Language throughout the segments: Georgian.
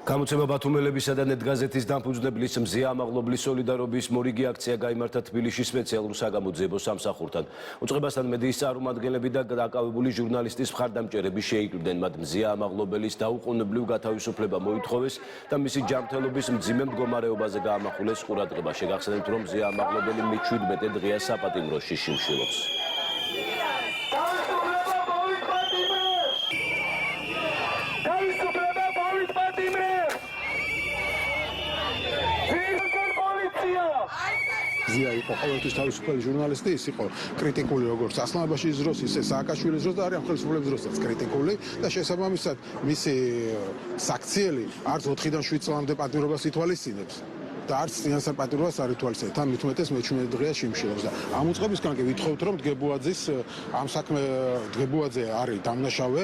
გამოცემა ბათუმელებისა და ნეტგაზეთის დამფუძნებლის მზია ამაღლობლის სოლიდარობის მორიგი აქცია გაიმართა თბილისში სპეციალურ საგამოძიებო სამსახურთან. უწყებასთან მედიის წარმომადგენლები და დაკავებული ჟურნალისტის მხარდამჭერები შეიკრიბნენ, მათ მზია ამაღლობელის დაუყოვნებლივ გათავისუფლება მოითხოვეს და მისი ჯანმრთელობის მძიმე მდგომარეობაზე გაამახვილეს ყურადღება. შეგახსენებთ, რომ მზია ამაღლობელი მე-17 დღეა საპატიმროში შიმშილობს. ზია იყო ყოველთვის თავისუფალი ჟურნალისტი, ის იყო კრიტიკული როგორც ასლამაბაშის დროს, ისე სააკაშვილის დროს და არის ამ ხელისუფლების დროსაც კრიტიკული და შესაბამისად მისი საქციელი არც 4-დან 7 წლამდე პატიმრობას ითვალისწინებს. და არც წინასწარ პატიმრობას არ ითვალისწინებს. ამ მithumetes მე-17 დღეა შიმშილობს და ამ უწყებისგან კი ვითხოვთ, რომ დგებუაძის ამ საქმე დგებუაძე არის დამნაშავე,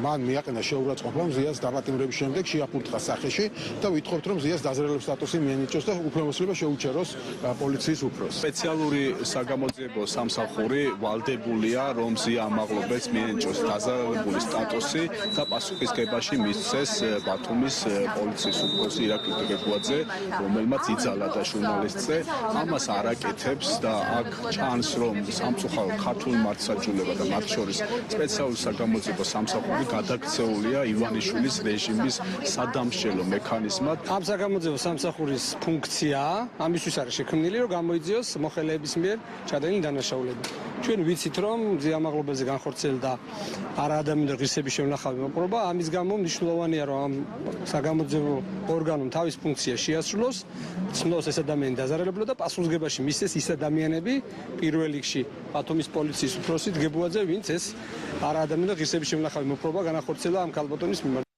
მან მიაყენა შეურაცხყოფა მზიას დაპატიმრების შემდეგ შეაფურთხა სახეში და ვითხოვთ, რომ მზიას დაზრელების სტატუსი მიენიჭოს და უფლებამოსილება შეუჩეროს პოლიციის უფროსს. სპეციალური საგამოძიებო სამსახური ვალდებულია, რომ მზია ამაღლობელს მიენიჭოს დაზრელებული სტატუსი და პასუხისგებაში მისცეს ბათუმის პოლიციის უფროსი ირაკლი გეგუაძე, რომელმაც იძალა და ჟურნალისტზე ამას არ აკეთებს და აქ ჩანს, რომ სამწუხაროდ ქართული მართლმსაჯულება და მათ შორის სპეციალური საგამოძიებო სამსახური გადაქცეულია ივანიშვილის რეჟიმის სადამსჯელო მექანიზმად. ამ საგამოძიებო სამსახურის ფუნქციაა ამისთვის არის შექმნილი, რომ გამოიძიოს მოხელეების მიერ ჩადენილი დანაშაულები. ჩვენ ვიცით, რომ მზია ამაღლობელზე განხორციელდა არაადამიანი ღირსების შემნახავი მოპყრობა, ამის გამო მნიშვნელოვანია, რომ ამ საგამოძიებო ორგანომ თავის ფუნქციას შეასრულოს, ცნოს ეს ადამიანი დაზარალებლად და პასუხისგებაში მისცეს ის ადამიანები, პირველ რიგში ბათუმის პოლიციის უფროსი გეგუაძე, ვინც ეს არაადამიანი ღირსების შემნახავი მოპყრობა განახორციელა ამ ქალბატონის მიმართ.